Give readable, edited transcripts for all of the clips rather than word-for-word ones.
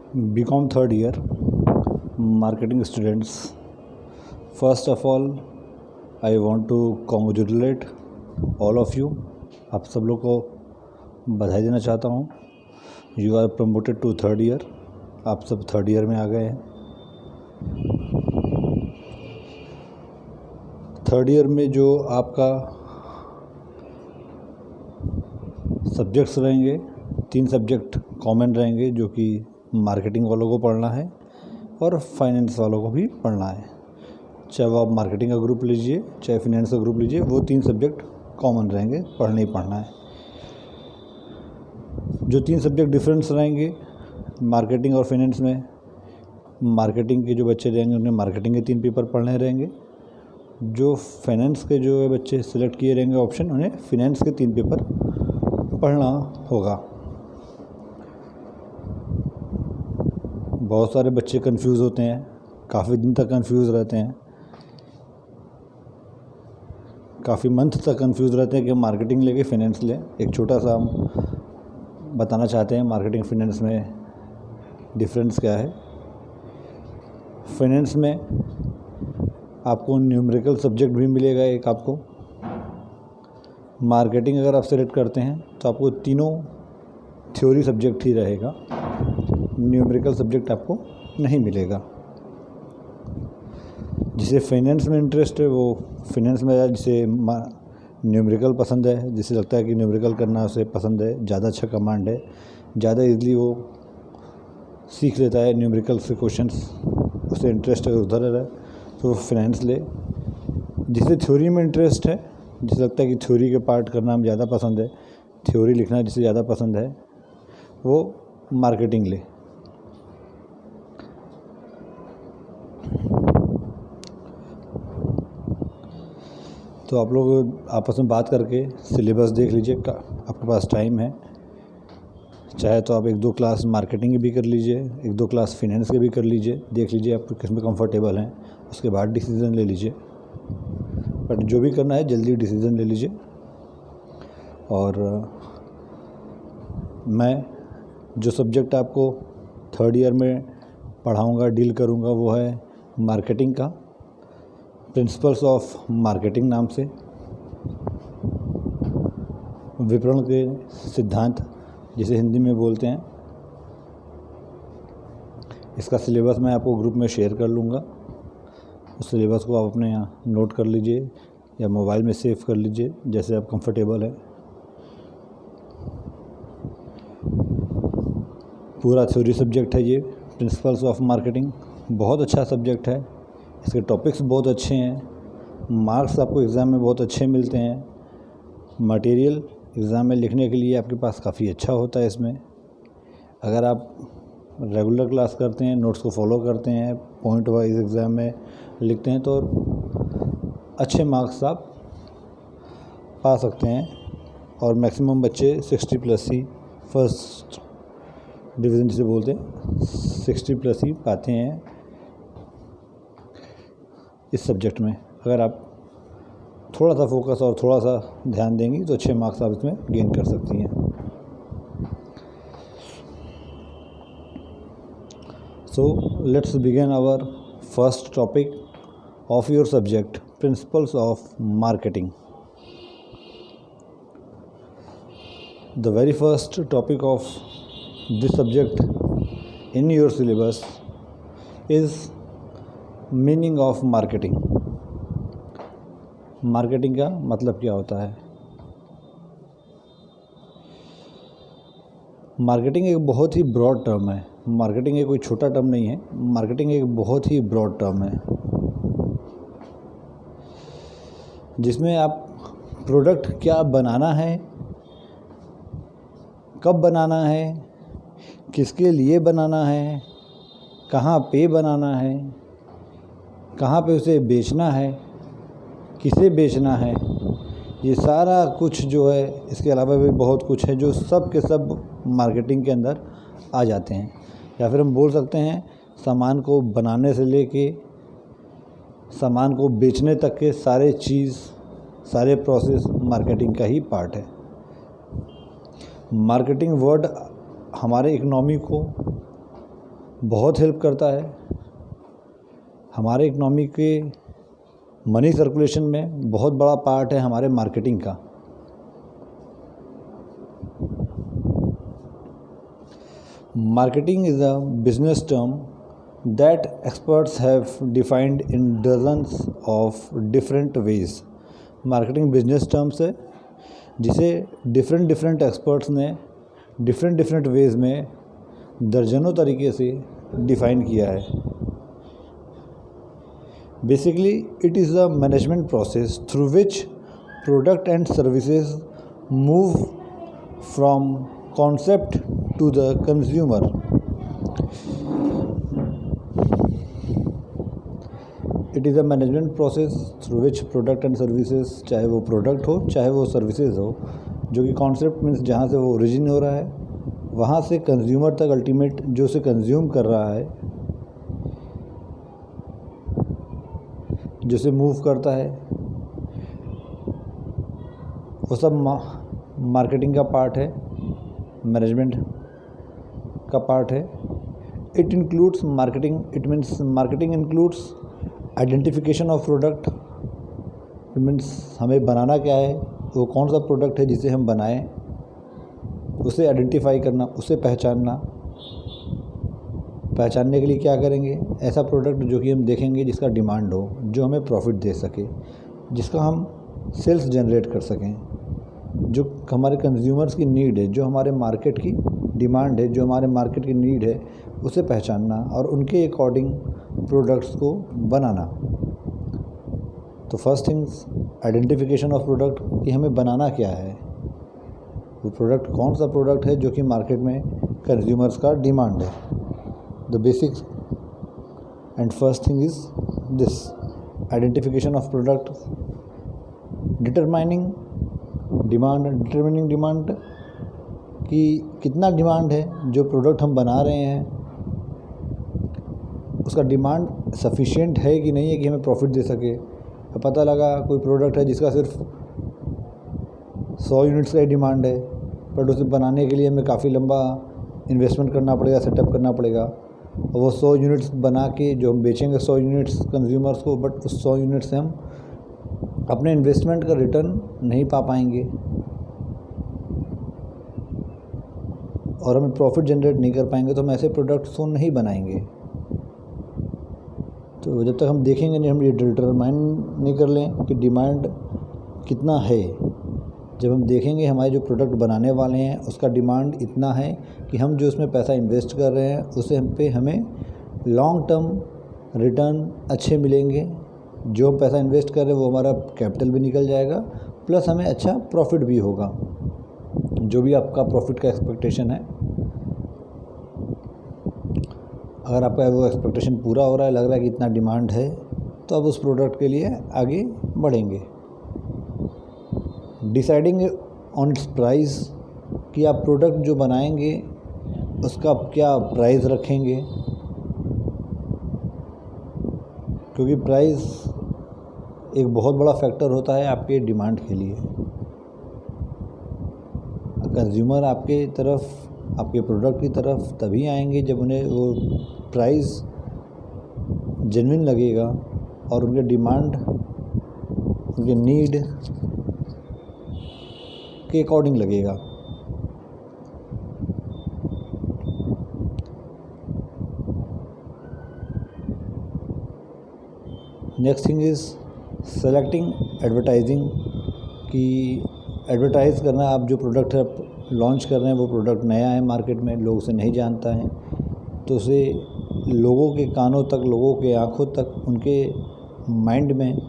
BCom third year marketing students. First of all, I want to congratulate all of you. आप सब लोग को बधाई देना चाहता हूँ. You are promoted to third year. आप सब थर्ड ईयर में आ गए हैं. थर्ड ईयर में जो आपका सब्जेक्ट्स रहेंगे, 3 सब्जेक्ट कॉमन रहेंगे जो कि मार्केटिंग वालों को पढ़ना है और फाइनेंस वालों को भी पढ़ना है. चाहे वो आप मार्केटिंग का ग्रुप लीजिए चाहे फाइनेंस का ग्रुप लीजिए, वो 3 सब्जेक्ट कॉमन रहेंगे, पढ़ना ही पढ़ना है. जो 3 सब्जेक्ट डिफरेंस रहेंगे मार्केटिंग और फाइनेंस में, मार्केटिंग के जो बच्चे रहेंगे उन्हें मार्केटिंग के 3 पेपर पढ़ने रहेंगे. जो फाइनेंस के जो बच्चे सिलेक्ट किए रहेंगे ऑप्शन, उन्हें फाइनेंस के 3 पेपर पढ़ना होगा. बहुत सारे बच्चे कंफ्यूज होते हैं, काफ़ी दिन तक कंफ्यूज रहते हैं, काफ़ी मंथ तक कंफ्यूज रहते हैं कि मार्केटिंग लेके फाइनेंस लें. एक छोटा सा हम बताना चाहते हैं मार्केटिंग फाइनेंस में डिफरेंस क्या है. फाइनेंस में आपको न्यूमेरिकल सब्जेक्ट भी मिलेगा एक आपको. मार्केटिंग अगर आप सेलेक्ट करते हैं तो आपको तीनों थ्योरी सब्जेक्ट ही रहेगा, न्यूमेरिकल सब्जेक्ट आपको नहीं मिलेगा. जिसे फाइनेंस में इंटरेस्ट है वो फाइनेंस में जाए, जिसे न्यूमेरिकल पसंद है, जिसे लगता है कि न्यूमेरिकल करना उसे पसंद है, ज़्यादा अच्छा कमांड है, ज़्यादा इजीली वो सीख लेता है न्यूमेरिकल से क्वेश्चंस, उसे इंटरेस्ट अगर उधर है तो फाइनेंस ले. जिसे थ्योरी में इंटरेस्ट है, जिसे लगता है कि थ्योरी के पार्ट करना हमें ज़्यादा पसंद है, थ्योरी लिखना जिसे ज़्यादा पसंद है, वो मार्केटिंग ले. तो आप लोग आपस में बात करके सिलेबस देख लीजिए, आपके पास टाइम है. चाहे तो आप 1-2 क्लास मार्केटिंग की भी कर लीजिए, 1-2 क्लास फाइनेंस की भी कर लीजिए, देख लीजिए आप किस में कंफर्टेबल हैं, उसके बाद डिसीज़न ले लीजिए. बट जो भी करना है जल्दी डिसीज़न ले लीजिए. और मैं जो सब्जेक्ट आपको थर्ड ईयर में पढ़ाऊँगा, डील करूँगा, वो है मार्केटिंग का, प्रिंसिपल्स ऑफ मार्केटिंग नाम से, विपणन के सिद्धांत जिसे हिंदी में बोलते हैं. इसका सिलेबस मैं आपको ग्रुप में शेयर कर लूँगा. उस सिलेबस को आप अपने यहाँ नोट कर लीजिए या मोबाइल में सेव कर लीजिए, जैसे आप कंफर्टेबल है. पूरा थ्योरी सब्जेक्ट है ये प्रिंसिपल्स ऑफ मार्केटिंग. बहुत अच्छा सब्जेक्ट है, इसके टॉपिक्स बहुत अच्छे हैं, मार्क्स आपको एग्ज़ाम में बहुत अच्छे मिलते हैं, मटेरियल एग्ज़ाम में लिखने के लिए आपके पास काफ़ी अच्छा होता है. इसमें अगर आप रेगुलर क्लास करते हैं, नोट्स को फॉलो करते हैं, पॉइंट वाइज एग्ज़ाम में लिखते हैं, तो अच्छे मार्क्स आप पा सकते हैं. और मैक्सिमम बच्चे 60+ ही, फर्स्ट डिवीज़न जिसे बोलते हैं, 60+ ही पाते हैं इस सब्जेक्ट में. अगर आप थोड़ा सा फोकस और थोड़ा सा ध्यान देंगी तो अच्छे मार्क्स आप इसमें गेन कर सकती हैं. So let's begin our first topic of your subject, principles of marketing. The very first topic of this subject in your syllabus is meaning of marketing. Marketing का मतलब क्या होता है. मार्केटिंग एक बहुत ही ब्रॉड टर्म है. मार्केटिंग एक कोई छोटा टर्म नहीं है, मार्केटिंग एक बहुत ही ब्रॉड टर्म है, जिसमें आप प्रोडक्ट क्या बनाना है, कब बनाना है, किसके लिए बनाना है, कहाँ पे बनाना है, कहाँ पे उसे बेचना है, किसे बेचना है, ये सारा कुछ जो है. इसके अलावा भी बहुत कुछ है जो सब के सब मार्केटिंग के अंदर आ जाते हैं. या फिर हम बोल सकते हैं सामान को बनाने से लेके सामान को बेचने तक के सारे चीज़, सारे प्रोसेस मार्केटिंग का ही पार्ट है. मार्केटिंग वर्ड हमारे इकोनॉमी को बहुत हेल्प करता है। हमारे इकनॉमी के मनी सर्कुलेशन में बहुत बड़ा पार्ट है हमारे मार्केटिंग का। Marketing is a business term that experts have defined in dozens of different ways। Marketing business terms है जिसे डिफरेंट एक्सपर्ट्स ने डिफरेंट वेज में दर्जनों तरीके से डिफ़ाइन किया है। Basically it is a management process through which product and services move from concept to the consumer. It is a management process through which product and services, चाहे वो product हो चाहे वो सर्विसेज हो, जो कि कॉन्सेप्ट मीन्स जहाँ से वो ओरिजिन हो रहा है वहाँ से कंज्यूमर तक अल्टीमेट जो उसे कंज्यूम कर रहा है, जो उसे मूव करता है, वो सब मार्केटिंग का पार्ट है, मैनेजमेंट का पार्ट है। It includes marketing, it means marketing includes identification of product, means हमें बनाना क्या है, वो कौन सा प्रोडक्ट है जिसे हम बनाएं, उसे आइडेंटिफाई करना, उसे पहचानना। पहचानने के लिए क्या करेंगे, ऐसा प्रोडक्ट जो कि हम देखेंगे जिसका डिमांड हो, जो हमें प्रॉफिट दे सके, जिसका हम सेल्स जनरेट कर सकें, जो हमारे कंज्यूमर्स की नीड है, जो हमारे मार्केट की डिमांड है, जो हमारे मार्केट की नीड है, उसे पहचानना और उनके अकॉर्डिंग प्रोडक्ट्स को बनाना। तो first things identification of product, कि हमें बनाना क्या है, वो प्रोडक्ट कौन सा प्रोडक्ट है जो कि मार्केट में कंज्यूमर्स का डिमांड है। The basics and first thing is this identification of product, determining demand कि कितना डिमांड है, जो प्रोडक्ट हम बना रहे हैं उसका डिमांड सफिशिएंट है कि नहीं है कि हमें प्रॉफिट दे सके। तो पता लगा कोई प्रोडक्ट है जिसका सिर्फ 100 यूनिट्स का ही डिमांड है, बट उसे बनाने के लिए हमें काफ़ी लंबा इन्वेस्टमेंट करना पड़ेगा, सेटअप करना पड़ेगा, और वो 100 यूनिट्स बना के जो हम बेचेंगे 100 यूनिट्स कंज्यूमर्स को, बट उस 100 यूनिट से हम अपने इन्वेस्टमेंट का रिटर्न नहीं पा पाएंगे और हमें प्रॉफिट जनरेट नहीं कर पाएंगे, तो हम ऐसे प्रोडक्ट्स को नहीं बनाएंगे। तो जब तक हम देखेंगे नहीं, हम ये डिटरमाइन नहीं कर लें कि डिमांड कितना है, जब हम देखेंगे हमारे जो प्रोडक्ट बनाने वाले हैं उसका डिमांड इतना है कि हम जो उसमें पैसा इन्वेस्ट कर रहे हैं उसे हम पे हमें लॉन्ग टर्म रिटर्न अच्छे मिलेंगे, जो हम पैसा इन्वेस्ट कर रहे हैं वो हमारा कैपिटल भी निकल जाएगा, प्लस हमें अच्छा प्रॉफिट भी होगा, जो भी आपका प्रॉफिट का एक्सपेक्टेशन है। अगर आपका वो एक्सपेक्टेशन पूरा हो रहा है, लग रहा है कि इतना डिमांड है, तो आप उस प्रोडक्ट के लिए आगे बढ़ेंगे। डिसाइडिंग ऑन इट्स प्राइस, कि आप प्रोडक्ट जो बनाएंगे उसका क्या प्राइस रखेंगे, क्योंकि प्राइस एक बहुत बड़ा फैक्टर होता है आपके डिमांड के लिए। कंज्यूमर आपके तरफ, आपके प्रोडक्ट की तरफ तभी आएंगे जब उन्हें वो प्राइस जेन्युइन लगेगा और उनके डिमांड, उनके नीड के अकॉर्डिंग लगेगा। Next thing is selecting advertising, कि एडवर्टाइज़ करना, आप जो प्रोडक्ट है लॉन्च कर रहे हैं वो प्रोडक्ट नया है मार्केट में, लोग उसे नहीं जानता है, तो उसे लोगों के कानों तक, लोगों के आँखों तक, उनके माइंड में,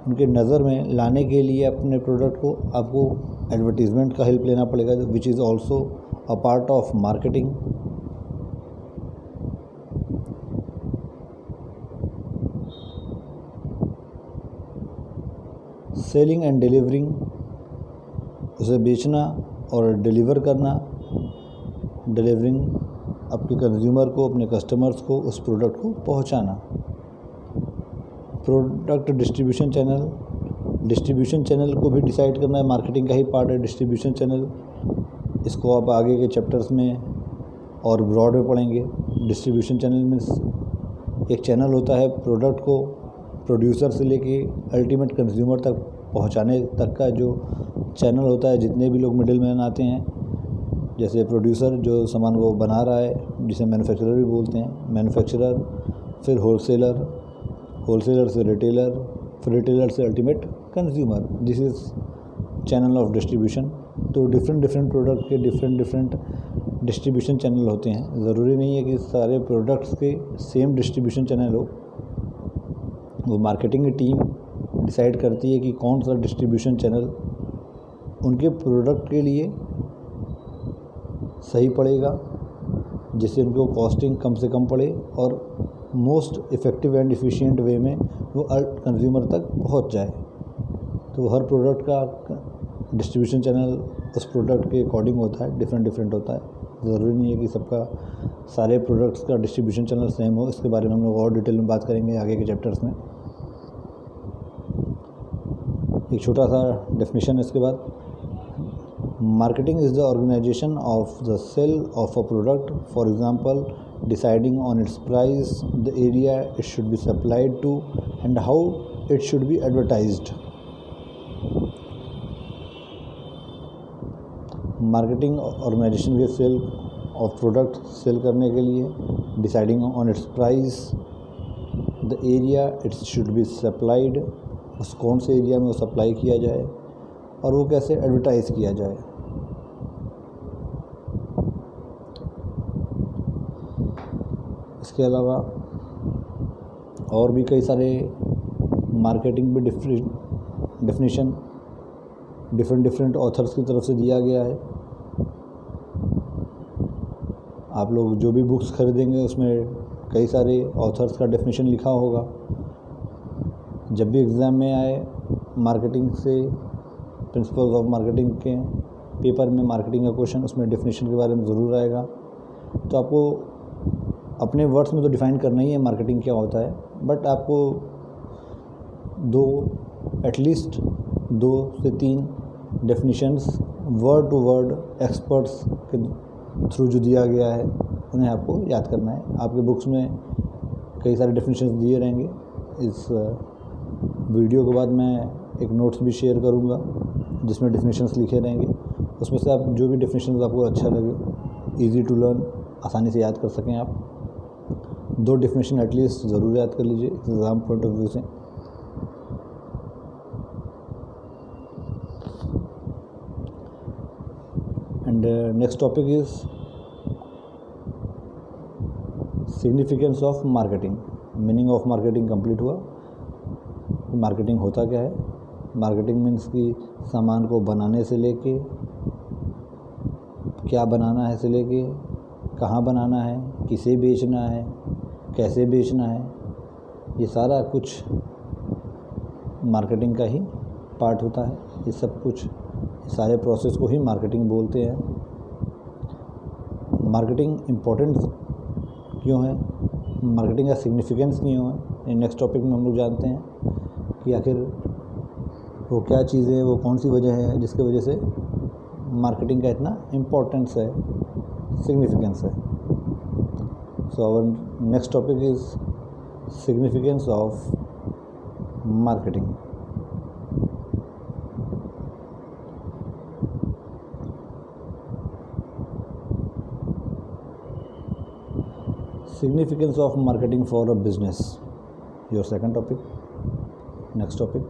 उनके नज़र में लाने के लिए अपने प्रोडक्ट को आपको एडवर्टीज़मेंट का हेल्प लेना पड़ेगा, which is also a part of marketing. Selling and delivering, उसे बेचना और डिलीवर करना, डिलीवरिंग आपके कंज्यूमर को, अपने कस्टमर्स को उस प्रोडक्ट को पहुंचाना। प्रोडक्ट डिस्ट्रीब्यूशन चैनल को भी डिसाइड करना है, मार्केटिंग का ही पार्ट है डिस्ट्रीब्यूशन चैनल। इसको आप आगे के चैप्टर्स में और ब्रॉड में पढ़ेंगे। डिस्ट्रीब्यूशन चैनल मीन्स एक चैनल होता है प्रोडक्ट को प्रोड्यूसर से लेके अल्टीमेट कंज्यूमर तक पहुंचाने तक का जो चैनल होता है। जितने भी लोग मिडिल मैन आते हैं, जैसे प्रोड्यूसर जो सामान को बना रहा है जिसे मैन्युफैक्चरर भी बोलते हैं, मैन्युफैक्चरर, फिर होलसेलर, होलसेलर से रिटेलर, फिर रिटेलर से ultimate consumer, this is channel of distribution. तो डिफरेंट प्रोडक्ट के डिफरेंट डिस्ट्रीब्यूशन चैनल होते हैं। ज़रूरी नहीं है कि सारे प्रोडक्ट्स के सेम डिस्ट्रीब्यूशन चैनल हो। वो मार्केटिंग की टीम डिसाइड करती है कि कौन सा डिस्ट्रीब्यूशन चैनल उनके प्रोडक्ट के लिए सही पड़ेगा, जिससे उनको कॉस्टिंग कम से कम पड़े और most effective and efficient way में वो कंज्यूमर तक पहुंच जाए। तो हर प्रोडक्ट का डिस्ट्रीब्यूशन चैनल उस प्रोडक्ट के अकॉर्डिंग होता है, डिफरेंट होता है। ज़रूरी नहीं है कि सबका सारे प्रोडक्ट्स का डिस्ट्रीब्यूशन चैनल सेम हो। इसके बारे में हम लोग और डिटेल में बात करेंगे आगे के चैप्टर्स में। एक छोटा सा डेफिनेशन है इसके बाद। Marketing is the organisation of the sale of a product, for example deciding on its price, the area it should be supplied to and how it should be advertised. Marketing organisation के sale of product sale करने के लिए, deciding on its price, the area its should be supplied, उस कौन से area में वो supply किया जाए, और वो कैसे एडवर्टाइज़ किया जाए। इसके अलावा और भी कई सारे मार्केटिंग में डिफिनीशन डिफरेंट ऑथर्स की तरफ से दिया गया है। आप लोग जो भी बुक्स खरीदेंगे उसमें कई सारे ऑथर्स का डेफिनेशन लिखा होगा। जब भी एग्ज़ाम में आए मार्केटिंग से प्रिंसिपल्स ऑफ मार्केटिंग के पेपर में मार्केटिंग का क्वेश्चन, उसमें डेफिनेशन के बारे में ज़रूर आएगा। तो आपको अपने वर्ड्स में तो डिफ़ाइन करना ही है मार्केटिंग क्या होता है, बट आपको एटलीस्ट 2 से 3 definitions word to word experts के थ्रू जो दिया गया है उन्हें आपको याद करना है। आपके बुक्स में कई सारे डेफिनेशंस दिए रहेंगे। इस वीडियो के बाद मैं एक नोट्स भी शेयर करूंगा जिसमें डेफिनेशंस लिखे रहेंगे। उसमें से आप जो भी डेफिनेशंस आपको अच्छा लगे, इजी टू लर्न, आसानी से याद कर सकें, आप 2 डेफिनेशन एटलीस्ट ज़रूर याद कर लीजिए एग्ज़ाम पॉइंट ऑफ व्यू से। And next topic is significance of marketing. Meaning of marketing complete हुआ। मार्केटिंग होता क्या है? मार्केटिंग मीन्स कि सामान को बनाने से लेके, क्या बनाना है से लेके, कहाँ बनाना है, किसे बेचना है, कैसे बेचना है, ये सारा कुछ मार्केटिंग का ही पार्ट होता है। ये सब कुछ, सारे प्रोसेस को ही मार्केटिंग बोलते हैं। मार्केटिंग इम्पोर्टेंट क्यों है, मार्केटिंग का सिग्निफिकेंस क्यों है, नेक्स्ट टॉपिक में हम लोग जानते हैं कि आखिर वो क्या चीज़ है, वो कौन सी वजह है जिसकी वजह से मार्केटिंग का इतना इम्पोर्टेंस है, सिग्निफिकेंस है। So our next topic is significance of marketing. Significance of marketing for a business, your second topic. Next topic,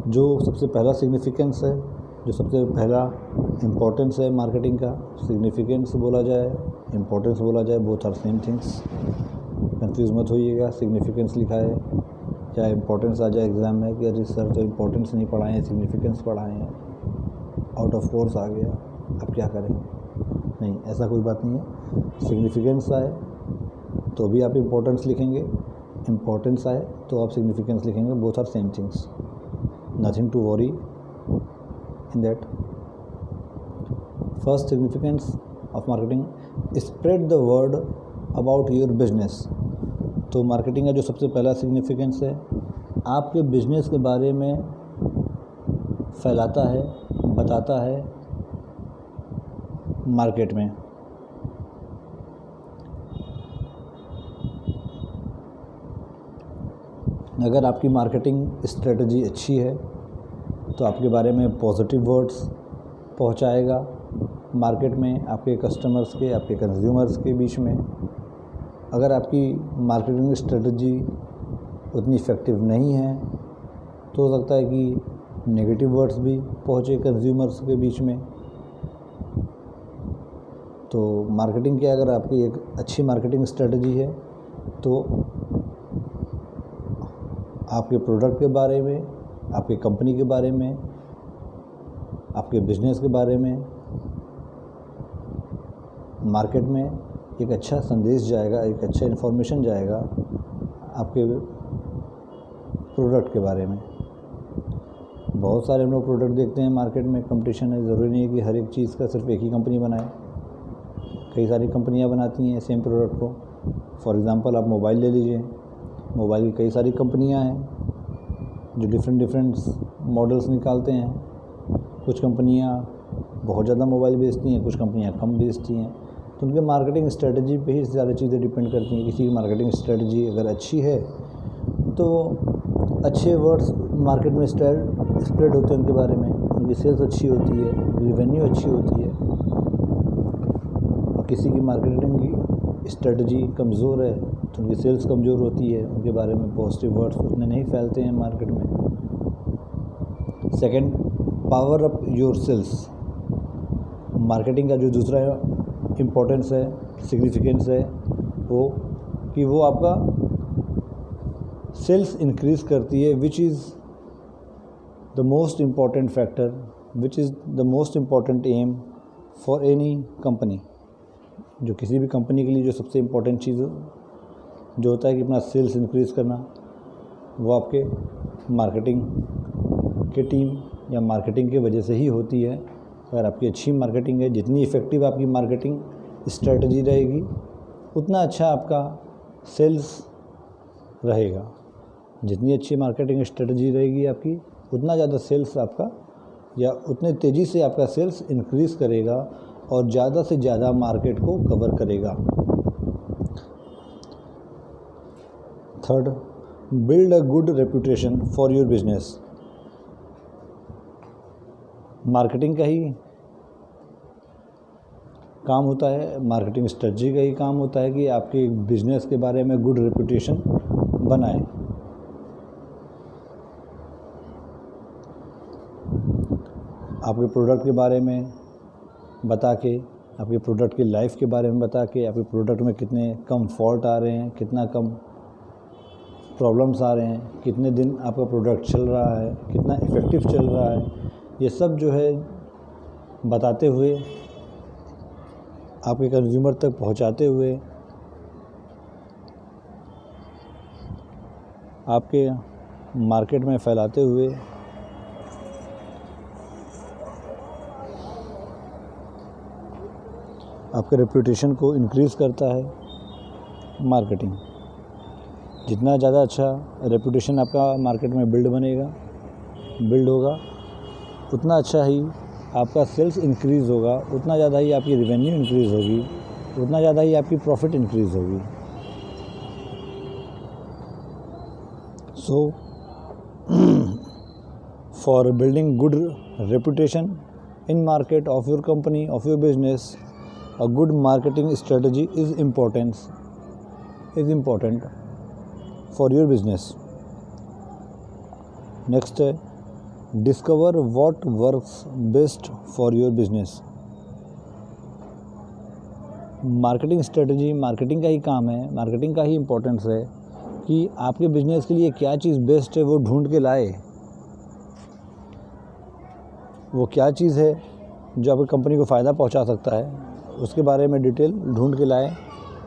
जो सबसे पहला सिग्निफिकेंस है, जो सबसे पहला इम्पोर्टेंस है मार्केटिंग का, सिग्निफिकेंस बोला जाए, इम्पोर्टेंस बोला जाए, both are same things. Confuse मत होइएगा, सिग्निफिकेंस लिखा है या इम्पोर्टेंस आ जाए एग्ज़ाम में कि अरे सर तो इम्पोर्टेंस नहीं पढ़ाए हैं, सिग्निफिकेंस पढ़ाए हैं, आउट ऑफ कोर्स आ गया, अब क्या करें। नहीं, ऐसा कोई बात नहीं है। सिग्निफिकेंस आए तो भी आप इम्पोर्टेंस लिखेंगे, इम्पोर्टेंस आए तो आप सिग्निफिकेंस लिखेंगे, both are same things, nothing to worry in that. First significance of marketing, spread the word about your business. तो मार्केटिंग का जो सबसे पहला सिग्निफिकेंस है, आपके बिजनेस के बारे में फैलाता है, बताता है मार्केट में। अगर आपकी मार्केटिंग स्ट्रेटजी अच्छी है तो आपके बारे में पॉजिटिव वर्ड्स पहुंचाएगा मार्केट में, आपके कस्टमर्स के, आपके कंज्यूमर्स के बीच में। अगर आपकी मार्केटिंग स्ट्रेटजी उतनी इफ़ेक्टिव नहीं है तो हो सकता है कि नेगेटिव वर्ड्स भी पहुँचे कंज्यूमर्स के बीच में। तो मार्केटिंग की अगर आपकी एक अच्छी मार्केटिंग स्ट्रेटजी है तो आपके प्रोडक्ट के बारे में, आपके कंपनी के बारे में, आपके बिजनेस के बारे में मार्केट में एक अच्छा संदेश जाएगा, एक अच्छा इन्फॉर्मेशन जाएगा आपके प्रोडक्ट के बारे में। बहुत सारे हम लोग प्रोडक्ट देखते हैं मार्केट में, कंपटीशन है। ज़रूरी नहीं है कि हर एक चीज़ का सिर्फ एक ही कंपनी बनाए, कई सारी कंपनियां बनाती हैं सेम प्रोडक्ट को। फॉर एग्ज़ाम्पल आप मोबाइल ले लीजिए, मोबाइल की कई सारी कंपनियां हैं जो डिफरेंट मॉडल्स निकालते हैं। कुछ कंपनियां बहुत ज़्यादा मोबाइल बेचती हैं, कुछ कंपनियां कम बेचती हैं। तो उनके मार्केटिंग स्ट्रेटजी पे ही ज़्यादा चीज़ें डिपेंड करती हैं। किसी की मार्केटिंग स्ट्रेटजी अगर अच्छी है तो अच्छे वर्ड्स मार्केट में स्प्रेड होते हैं उनके बारे में, उनकी सेल्स अच्छी होती है, रेवेन्यू अच्छी होती है। और किसी की मार्केटिंग की स्ट्रेटजी कमज़ोर है तो उनकी सेल्स कमज़ोर होती है, उनके बारे में पॉजिटिव वर्ड्स उतने नहीं फैलते हैं मार्केट में। Second, power up your sales. Marketing का जो दूसरा इम्पोर्टेंस है, सिग्निफिकेंस है वो कि वो आपका सेल्स इंक्रीज़ करती है, which is the most important factor, which is the most important aim for any company. जो किसी भी कंपनी के लिए जो सबसे इम्पॉर्टेंट चीज़ जो होता है कि अपना सेल्स इंक्रीज़ करना, वो आपके मार्केटिंग के टीम या मार्केटिंग की वजह से ही होती है। अगर आपकी अच्छी मार्केटिंग है, जितनी इफ़ेक्टिव आपकी मार्केटिंग स्ट्रेटजी रहेगी उतना अच्छा आपका सेल्स रहेगा। जितनी अच्छी मार्केटिंग स्ट्रेटजी रहेगी आपकी उतना ज़्यादा सेल्स आपका या उतने तेज़ी से आपका सेल्स इंक्रीज़ करेगा और ज़्यादा से ज़्यादा मार्केट को कवर करेगा। Third, build a good reputation for your business. Marketing का ही काम होता है, मार्केटिंग स्ट्रेटजी का ही काम होता है कि आपके बिजनेस के बारे में गुड रेपुटेशन बनाए। आपके प्रोडक्ट के बारे में बता के, आपके प्रोडक्ट की लाइफ के बारे में बता के, आपके प्रोडक्ट में कितने कम फॉल्ट आ रहे हैं, कितना कम प्रॉब्लम्स आ रहे हैं, कितने दिन आपका प्रोडक्ट चल रहा है, कितना इफ़ेक्टिव चल रहा है, ये सब जो है बताते हुए, आपके कंज्यूमर तक पहुंचाते हुए, आपके मार्केट में फैलाते हुए आपके रेपुटेशन को इंक्रीज़ करता है मार्केटिंग। जितना ज़्यादा अच्छा रेपुटेशन आपका मार्केट में बिल्ड होगा उतना अच्छा ही आपका सेल्स इंक्रीज़ होगा, उतना ज़्यादा ही आपकी रेवेन्यू इंक्रीज़ होगी, उतना ज़्यादा ही आपकी प्रॉफिट इंक्रीज़ होगी। So for building good reputation in market of your company, of your business, a good marketing strategy is important for your business. Next, discover what works best for your business. Marketing strategy marketing का ही काम है, marketing का ही importance है कि आपके business के लिए क्या चीज़ बेस्ट है वो ढूंढ के लाए। वो क्या चीज़ है जो आपकी कंपनी को फ़ायदा पहुंचा सकता है, उसके बारे में डिटेल ढूंढ के लाए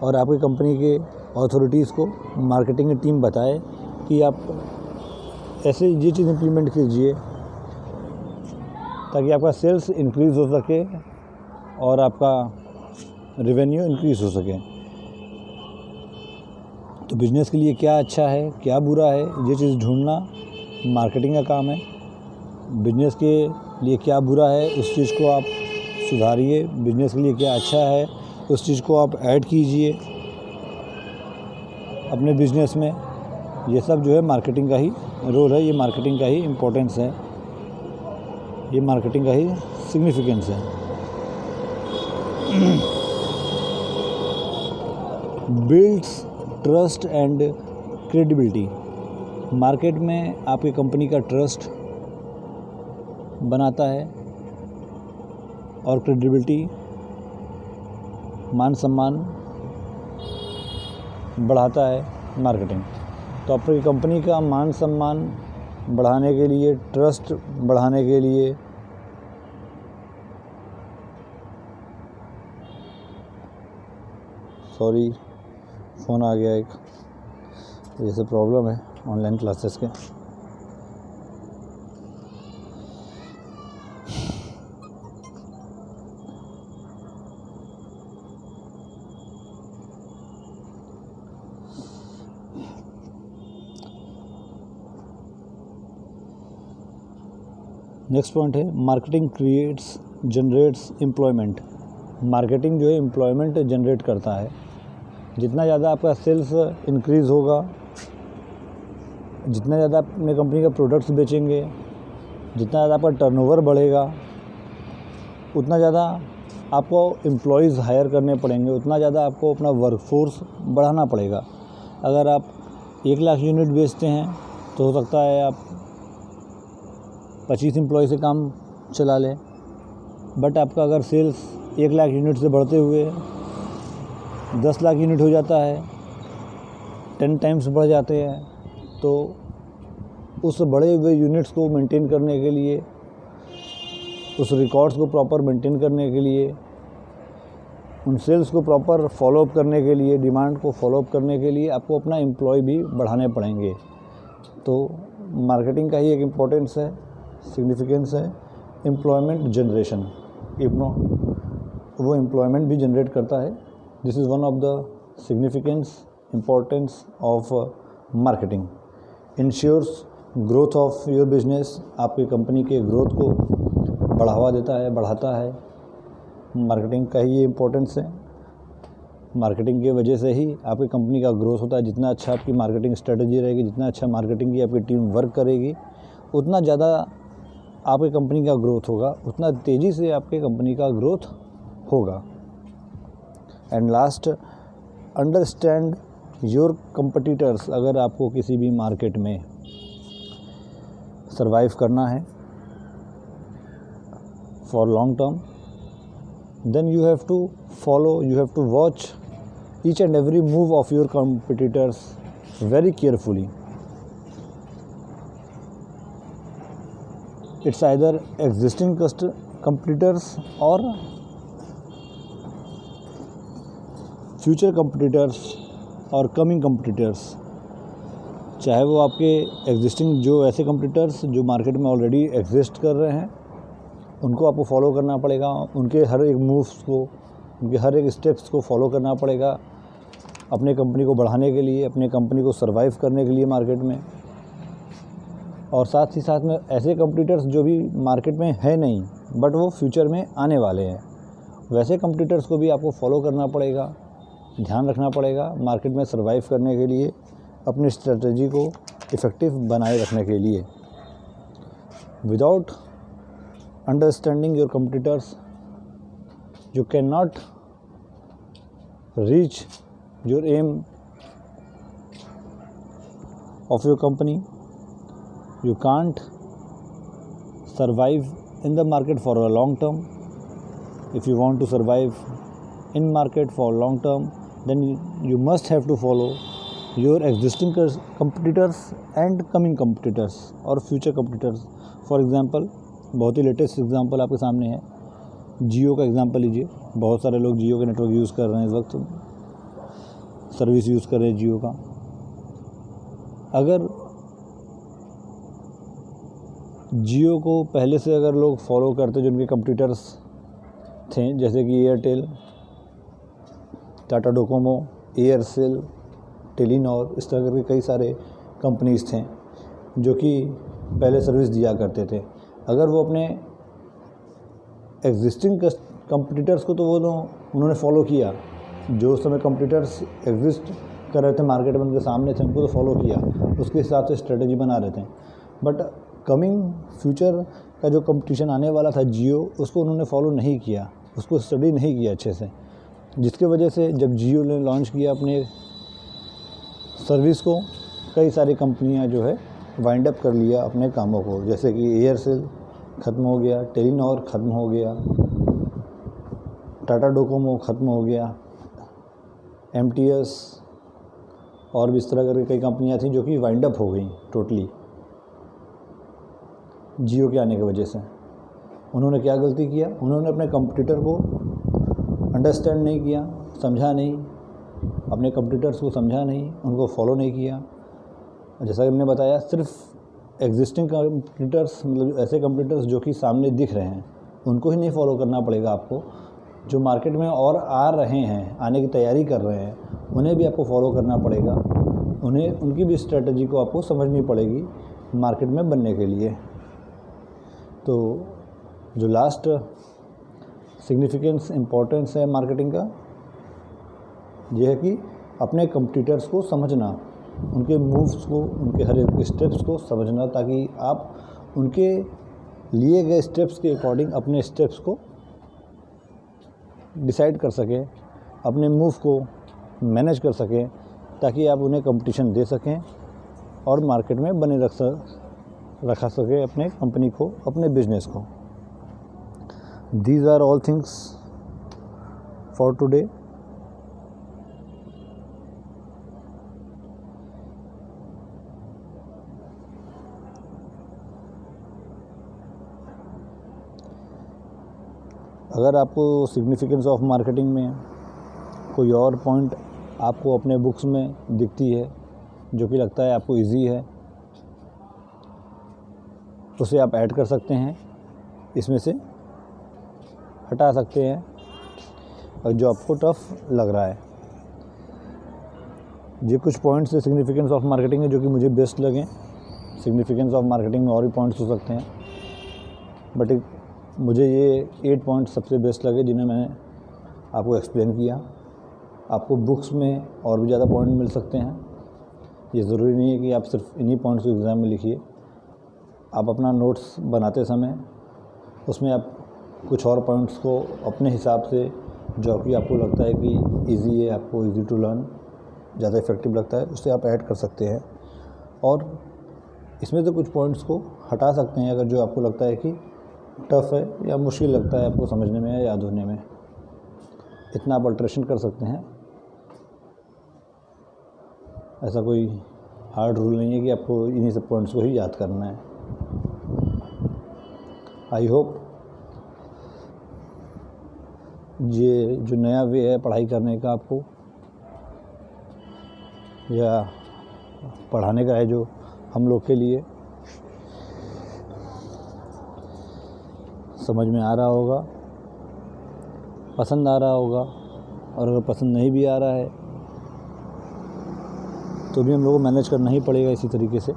और आपकी कंपनी के अथॉरिटीज़ को मार्केटिंग की टीम बताए कि आप ऐसे ये चीज़ इम्प्लीमेंट कीजिए ताकि आपका सेल्स इंक्रीज़ हो सके और आपका रेवेन्यू इंक्रीज़ हो सके। तो बिज़नेस के लिए क्या अच्छा है, क्या बुरा है, ये चीज़ ढूंढना मार्केटिंग का काम है। बिज़नेस के लिए क्या बुरा है उस चीज़ को आप सुधारिए, बिज़नेस के लिए क्या अच्छा है उस चीज़ को आप ऐड कीजिए अपने बिज़नेस में, ये सब जो है मार्केटिंग का ही रोल है, ये मार्केटिंग का ही इम्पोर्टेंस है, ये मार्केटिंग का ही सिग्निफिकेंस है। Builds trust and credibility. Market में आपकी कंपनी का ट्रस्ट बनाता है और क्रेडिबिलिटी, मान सम्मान बढ़ाता है मार्केटिंग। तो आपकी कंपनी का मान सम्मान बढ़ाने के लिए, ट्रस्ट बढ़ाने के लिए सॉरी फ़ोन आ गया एक, जैसे प्रॉब्लम है ऑनलाइन क्लासेस के। नेक्स्ट पॉइंट है मार्केटिंग जनरेट्स एम्प्लॉयमेंट। मार्केटिंग जो है एम्प्लॉयमेंट जनरेट करता है। जितना ज़्यादा आपका सेल्स इंक्रीज़ होगा, जितना ज़्यादा आप अपने कंपनी का प्रोडक्ट्स बेचेंगे, जितना ज़्यादा आपका टर्नओवर बढ़ेगा, उतना ज़्यादा आपको एम्प्लॉयज़ हायर करने पड़ेंगे, उतना ज़्यादा आपको अपना वर्कफोर्स बढ़ाना पड़ेगा। अगर आप 1 लाख यूनिट बेचते हैं तो हो सकता है आप 25 एम्प्लॉय से काम चला लें, बट आपका अगर सेल्स 1 लाख यूनिट से बढ़ते हुए 10 लाख यूनिट हो जाता है, 10 टाइम्स बढ़ जाते हैं, तो उस बढ़े हुए यूनिट्स को मेंटेन करने के लिए, उस रिकॉर्ड्स को प्रॉपर मेंटेन करने के लिए, उन सेल्स को प्रॉपर फॉलोअप करने के लिए, डिमांड को फॉलोअप करने के लिए आपको अपना एम्प्लॉय भी बढ़ाने पड़ेंगे। तो मार्केटिंग का ही एक इम्पोर्टेंस है, सिग्निफिकेंस है एम्प्लॉयमेंट जनरेशन। वो एम्प्लॉयमेंट भी जनरेट करता है। This is one of the significance importance of marketing. Ensures growth of your business. आपकी कंपनी के ग्रोथ को बढ़ावा देता है, बढ़ाता है। मार्केटिंग का ही ये इम्पोर्टेंस है। मार्केटिंग की वजह से ही आपकी कंपनी का ग्रोथ होता है। जितना अच्छा आपकी मार्केटिंग स्ट्रेटजी रहेगी, जितना अच्छा मार्केटिंग की आपकी टीम वर्क करेगी, उतना ज़्यादा आपकी कंपनी का ग्रोथ होगा, उतना तेज़ी से आपकी कंपनी का ग्रोथ होगा। And last, understand your competitors. अगर आपको किसी भी मार्केट में सरवाइव करना है for long term, then you have to watch each and every move of your competitors very carefully. It's either existing competitors or future competitors और coming competitors। चाहे वो आपके एग्जिस्टिंग जो ऐसे competitors जो मार्केट में ऑलरेडी एग्जिस्ट कर रहे हैं, उनको आपको फॉलो करना पड़ेगा, उनके हर एक मूव्स को, उनके हर एक स्टेप्स को फॉलो करना पड़ेगा अपने कंपनी को बढ़ाने के लिए, अपने कंपनी को सर्वाइव करने के लिए मार्केट में। और साथ ही साथ में ऐसे कंपटीटर्स जो भी मार्केट में है नहीं, बट वो फ्यूचर में आने वाले हैं, वैसे कंपटीटर्स को भी आपको फॉलो करना पड़ेगा, ध्यान रखना पड़ेगा मार्केट में सर्वाइव करने के लिए, अपनी स्ट्रेटजी को इफ़ेक्टिव बनाए रखने के लिए। Without understanding your competitors you can not reach your aim of your company. You can't survive in the market for a long term. If you want to survive in market for long term, then you must have to follow your existing competitors and coming competitors और future competitors. For example, बहुत ही latest example आपके सामने है, जियो का example लीजिए। बहुत सारे लोग जियो का नेटवर्क यूज़ कर रहे हैं, इस वक्त सर्विस यूज़ कर रहे हैं जियो का। अगर जियो को पहले से अगर लोग फॉलो करते, जो उनके कंपटीटर्स थे, जैसे कि Airtel, Tata Docomo, Aircel, Telenor, इस तरह के कई सारे कंपनीज़ थे जो कि पहले सर्विस दिया करते थे। अगर वो अपने एग्जिस्टिंग कंपटीटर्स को तो उन्होंने फॉलो किया, जो उस समय कंपटीटर्स एग्जिस्ट कर रहे थे, मार्केट में उनके सामने थे, उनको तो फॉलो किया, उसके हिसाब से स्ट्रेटजी बना रहे थे। बट कमिंग फ्यूचर का जो कंपटीशन आने वाला था जियो, उसको उन्होंने फॉलो नहीं किया, उसको स्टडी नहीं किया अच्छे से, जिसके वजह से जब जियो ने लॉन्च किया अपने सर्विस को, कई सारी कंपनियां जो है वाइंड अप कर लिया अपने कामों को, जैसे कि एयरसेल ख़त्म हो गया, टेलीनॉर ख़त्म हो गया, टाटा डोकोमो ख़त्म हो गया, MTS और भी इस तरह करके कई कंपनियां थी जो कि वाइंड अप हो गई टोटली जियो के आने की वजह से। उन्होंने क्या गलती किया, उन्होंने अपने कंपटीटर को अंडरस्टैंड नहीं किया, समझा नहीं, अपने कंपटीटर्स को समझा नहीं, उनको फॉलो नहीं किया। जैसा कि मैंने बताया, सिर्फ एग्जिस्टिंग कंपटीटर्स, मतलब ऐसे कंपटीटर्स जो कि सामने दिख रहे हैं, उनको ही नहीं फॉलो करना पड़ेगा आपको। जो मार्केट में और आ रहे हैं, आने की तैयारी कर रहे हैं, उन्हें भी आपको फॉलो करना पड़ेगा, उन्हें उनकी भी स्ट्रेटजी को आपको समझनी पड़ेगी मार्केट में बनने के लिए। तो जो लास्ट सिग्निफिकेंस इम्पोर्टेंस है मार्केटिंग का, ये है कि अपने कंपटीटर्स को समझना, उनके मूव्स को, उनके हर एक स्टेप्स को समझना, ताकि आप उनके लिए गए स्टेप्स के अकॉर्डिंग अपने स्टेप्स को डिसाइड कर सकें, अपने मूव को मैनेज कर सकें, ताकि आप उन्हें कंपटीशन दे सकें और मार्केट में बने रखा सके अपने कंपनी को, अपने बिजनेस को। These are all things for today. अगर आपको सिग्निफिकेंस ऑफ मार्केटिंग में कोई और पॉइंट आपको अपने बुक्स में दिखती है जो कि लगता है आपको इजी है, उसे आप ऐड कर सकते हैं, इसमें से हटा सकते हैं, और जो आपको टफ लग रहा है। ये कुछ पॉइंट्स है सिग्निफिकेंस ऑफ मार्केटिंग है जो कि मुझे बेस्ट लगे। सिग्निफिकेंस ऑफ मार्केटिंग में और भी पॉइंट्स हो सकते हैं, बट मुझे ये 8 पॉइंट सबसे बेस्ट लगे जिन्हें मैंने आपको एक्सप्लेन किया। आपको बुक्स में और भी ज़्यादा पॉइंट मिल सकते हैं, ये ज़रूरी नहीं है कि आप सिर्फ इन्हीं पॉइंट्स को एग्ज़ाम में लिखिए। आप अपना नोट्स बनाते समय उसमें आप कुछ और पॉइंट्स को अपने हिसाब से, जो कि आपको लगता है कि इजी है, आपको इजी टू लर्न, ज़्यादा इफेक्टिव लगता है, उससे आप ऐड कर सकते हैं। और इसमें से कुछ पॉइंट्स को हटा सकते हैं अगर जो आपको लगता है कि टफ़ है या मुश्किल लगता है आपको समझने में या याद होने में। इतना आप अल्ट्रेशन कर सकते हैं। ऐसा कोई हार्ड रूल नहीं है कि आपको इन्हीं सब पॉइंट्स को ही याद करना है। आई होप ये जो नया वे है पढ़ाई करने का आपको, या पढ़ाने का है जो हम लोग के लिए, समझ में आ रहा होगा, पसंद आ रहा होगा। और अगर पसंद नहीं भी आ रहा है तो भी हम लोगों को मैनेज करना ही पड़ेगा, इसी तरीके से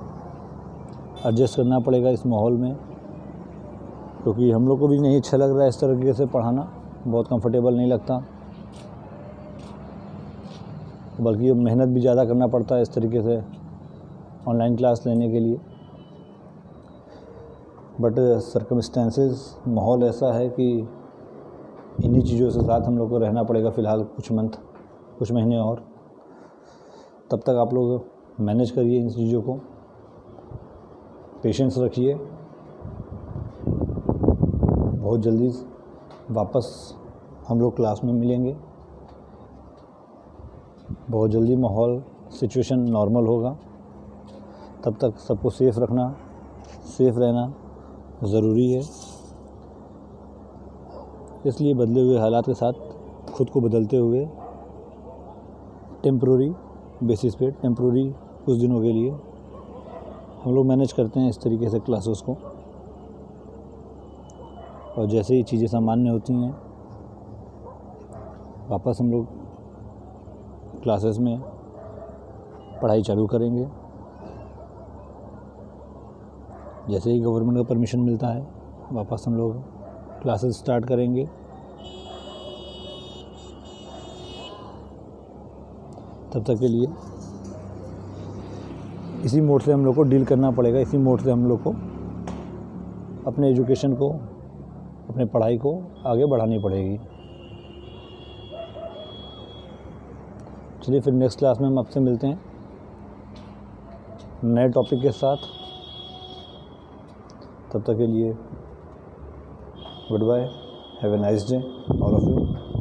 एडजस्ट करना पड़ेगा इस माहौल में, क्योंकि हम लोग को भी नहीं अच्छा लग रहा है इस तरीके से पढ़ाना, बहुत कंफर्टेबल नहीं लगता, बल्कि मेहनत भी ज़्यादा करना पड़ता है इस तरीके से ऑनलाइन क्लास लेने के लिए। बट सर्कमस्टेंसेस, माहौल ऐसा है कि इन्हीं चीज़ों से साथ हम लोग को रहना पड़ेगा फ़िलहाल कुछ महीने और। तब तक आप लोग मैनेज करिए इन चीज़ों को, पेशेंस रखिए। बहुत जल्दी वापस हम लोग क्लास में मिलेंगे, बहुत जल्दी माहौल, सिचुएशन नॉर्मल होगा। तब तक सबको सेफ़ रहना ज़रूरी है। इसलिए बदले हुए हालात के साथ खुद को बदलते हुए टेम्प्रोरी बेसिस पे, टेम्प्रोरी कुछ दिनों के लिए हम लोग मैनेज करते हैं इस तरीके से क्लासेस को। और जैसे ही चीज़ें सामान्य होती हैं वापस हम लोग क्लासेस में पढ़ाई चालू करेंगे। जैसे ही गवर्नमेंट का परमिशन मिलता है वापस हम लोग क्लासेस स्टार्ट करेंगे। तब तक के लिए इसी मोड से हम लोग को डील करना पड़ेगा, इसी मोड से हम लोग को अपने एजुकेशन को, अपने पढ़ाई को आगे बढ़ानी पड़ेगी। चलिए फिर नेक्स्ट क्लास में हम आपसे मिलते हैं नए टॉपिक के साथ। तब तक के लिए good bye, have a nice day all of you.